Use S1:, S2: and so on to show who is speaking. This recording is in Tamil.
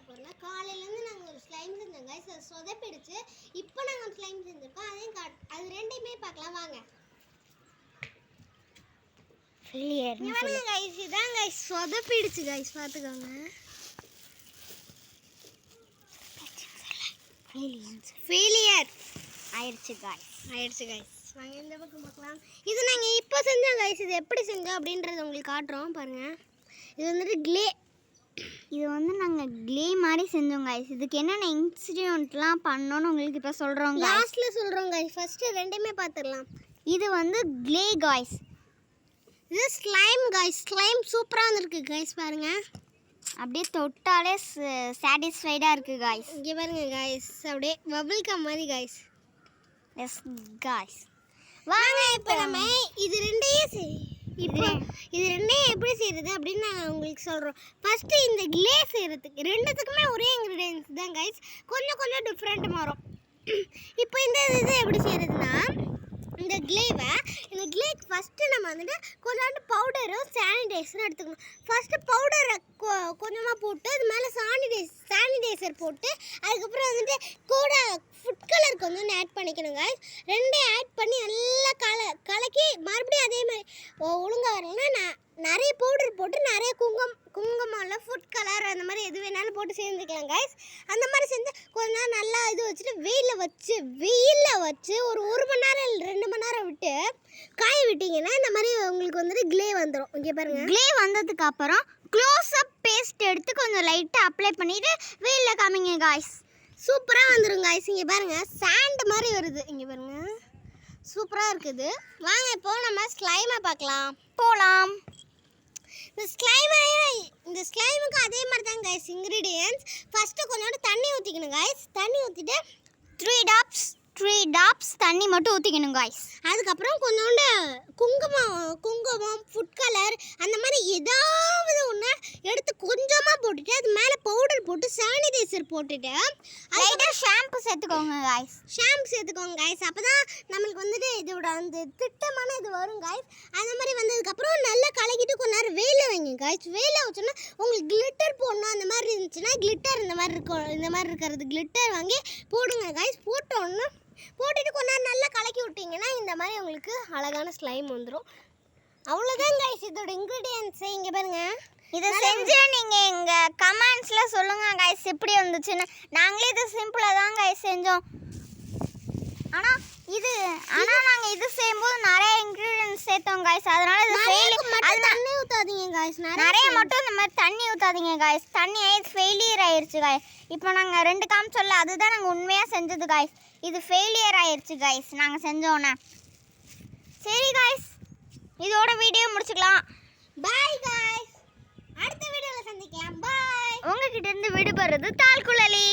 S1: பார்க்க போறோம்னா காலையிலேருந்து நாங்கள் ஒரு ஸ்லைம் செஞ்சோம் கைஸ். அது சொதப்பிடுச்சு. இப்போ நாங்கள் ஒரு ஸ்லைம் செஞ்சுருக்கோம். அதையும் அது ரெண்டையுமே பார்க்கலாம் வாங்க. கைஸ் இதான் கைஸ் சொதப்பிடுச்சு கைஸ், பார்த்துக்கோங்க. ஃபெயிலியர் ஆயிடுச்சு கைஸ். வாங்க இந்த பக்கம் பார்க்கலாம். இது நாங்கள் இப்போ செஞ்சோம் கைஸ். இது எப்படி செஞ்சோம் அப்படின்றத உங்களுக்கு காட்டுறோம் பாருங்கள். இது வந்துட்டு க்ளே.
S2: இது வந்து நாங்கள் க்ளே மாதிரி செஞ்சோம் கைஸ். இதுக்கு என்னென்ன இன்ஸ்டிடியூட்லாம் பண்ணோன்னு உங்களுக்கு இப்போ சொல்கிறோம்.
S1: லாஸ்ட்டில் சொல்கிறோம் கைஸ். ஃபஸ்ட்டு ரெண்டுமே பார்த்துடலாம்.
S2: இது வந்து க்ளே கைஸ்.
S1: இது ஸ்லைம் கைஸ். ஸ்லைம் சூப்பராக வந்துருக்கு கைஸ், பாருங்கள்.
S2: அப்படியே தொட்டாலே சாட்டிஸ்ஃபைடாக இருக்குது கைஸ்.
S1: இங்கே பாருங்கள் கைஸ், அப்படியே பபிள் கம் மாதிரி கைஸ்.
S2: எஸ் கைஸ்,
S1: வாங்க இப்போ நம்ம இது ரெண்டையும் எப்படி செய்கிறது அப்படின்னு நாங்கள் உங்களுக்கு சொல்கிறோம். ஃபஸ்ட்டு இந்த க்ளே செய்கிறதுக்கு ரெண்டுத்துக்குமே ஒரே இன்க்ரீடியன்ஸ் தான் கைஸ், கொஞ்சம் டிஃப்ரெண்ட் மாறும். இப்போ இந்த இது எப்படி செய்கிறதுனா, இந்த க்ளேக்கு ஃபஸ்ட்டு நம்ம வந்துட்டு கொஞ்சோண்டு பவுடரும் சானிடைசரும் எடுத்துக்கணும். ஃபஸ்ட்டு பவுடரை கொஞ்சமாக போட்டு அது மேலே சானிடைசர் போட்டு அதுக்கப்புறம் வந்துட்டு கூட ஃபுட் கலர் கொஞ்சம் ஆட் பண்ணிக்கணும் கைஸ். ரெண்டையும் ஆட் பண்ணி நல்லா கலக்கி மறுபடியும் அதே மாதிரி ஒழுங்காக வரலன்னா நிறைய பவுடர் போட்டு நிறைய குங்குமம் இல்லை ஃபுட் கலர் அந்த மாதிரி எது வேணாலும் போட்டு செஞ்சுக்கலாம் கைஸ். அந்த மாதிரி செஞ்சு கொஞ்ச நேரம் நல்லா இது வச்சுட்டு வெயிலில் வச்சு ஒரு 1 மணி நேரம் இல்லை 2 மணி நேரம் விட்டு காய விட்டிங்கன்னா இந்த மாதிரி உங்களுக்கு வந்துட்டு க்ளே வந்துடும். இங்கே பாருங்கள்.
S2: க்ளே வந்ததுக்கு அப்புறம் க்ளோஸ் அப் பேஸ்ட் எடுத்து கொஞ்சம் லைட்டாக அப்ளை பண்ணிவிட்டு வெயிலில் காமிங்க கைஸ்.
S1: சூப்பராக வந்துடும் கைஸ். இங்கே பாருங்கள் சாண்ட் மாதிரி வருது. இங்கே பாருங்கள் சூப்பராக இருக்குது. வாங்க இப்போது நம்ம ஸ்லைமை பார்க்கலாம்.
S2: போகலாம்.
S1: இந்த ஸ்லைமுக்கு அதே மாதிரி தான் கைஸ் இன்க்ரீடியன்ஸ். ஃபஸ்ட்டு கொஞ்சோண்டு தண்ணி ஊற்றிக்கணும் கைஸ். தண்ணி ஊற்றிட்டு
S2: 3 டாப்ஸ் தண்ணி மட்டும் ஊற்றிக்கணும் கைஸ்.
S1: அதுக்கப்புறம் கொஞ்சோண்டு குங்குமம் ஃபுட் கலர் அந்த மாதிரி ஏதாவது ஒன்று எடுத்து கொஞ்சமாக போட்டுட்டு அது மேலே பவுடர் போட்டு சானிடைசர் போட்டுட்டு
S2: லைட்டாக ஷாம்பு சேர்த்துக்கோங்க
S1: கைஸ். அப்போ தான் நம்மளுக்கு வந்துட்டு இதோட அந்த திட்டமான இது வரும் கைஸ். அந்த மாதிரி வந்ததுக்கப்புறம் நல்லா கலக்கிட்டு கொஞ்ச நேரம் வெயிலில் வைங்க கைஸ். வெயிலில் வச்சோன்னா உங்களுக்கு கிளிட்டர் போடணும் அந்த மாதிரி இருந்துச்சுன்னா கிளிட்டர் இந்த மாதிரி இருக்கிறது கிளிட்டர் வாங்கி போடுங்க கைஸ். போட்டுட்டு கொஞ்ச நேரம் நல்லா கலக்கி விட்டிங்கன்னா இந்த மாதிரி உங்களுக்கு அழகான ஸ்லைம் வந்துடும். அவ்வளோதான் கைஸ் இதோட இன்க்ரீடியன்ஸு. இங்கே பாருங்கள்.
S2: இதை செஞ்சு நீங்கள் எங்கள் கமெண்ட்ஸில் சொல்லுங்கள் கைஸ் எப்படி வந்துச்சுன்னு. நாங்களே இது சிம்பிளாக தான் கைஸ் செஞ்சோம். ஆனால் நாங்கள் இது செய்யும்போது நிறைய இன்க்ரீடியன்ஸ் சேர்த்தோம் கைஸ். அதனால இது
S1: தண்ணி ஊற்றாதீங்க கைஸ்.
S2: நிறைய மட்டும் இந்த மாதிரி தண்ணி ஊற்றாதீங்க கைஸ். தண்ணி ஃபெயிலியர் ஆயிடுச்சு கைஸ். இப்போ நாங்கள் 2 காமிச்சோல்ல அதுதான் நாங்கள் உண்மையாக செஞ்சது கைஸ். இது ஃபெயிலியர் ஆயிடுச்சு கைஸ் நாங்கள் செஞ்சோன்னே. சரி கைஸ், இதோட வீடியோ முடிச்சுக்கலாம்.
S1: பாய் கைஸ், அடுத்த வீடியோவில் சந்திக்கலாம். பாய்.
S2: உங்ககிட்ட இருந்து விடுபடுறது தாழ்குழலி.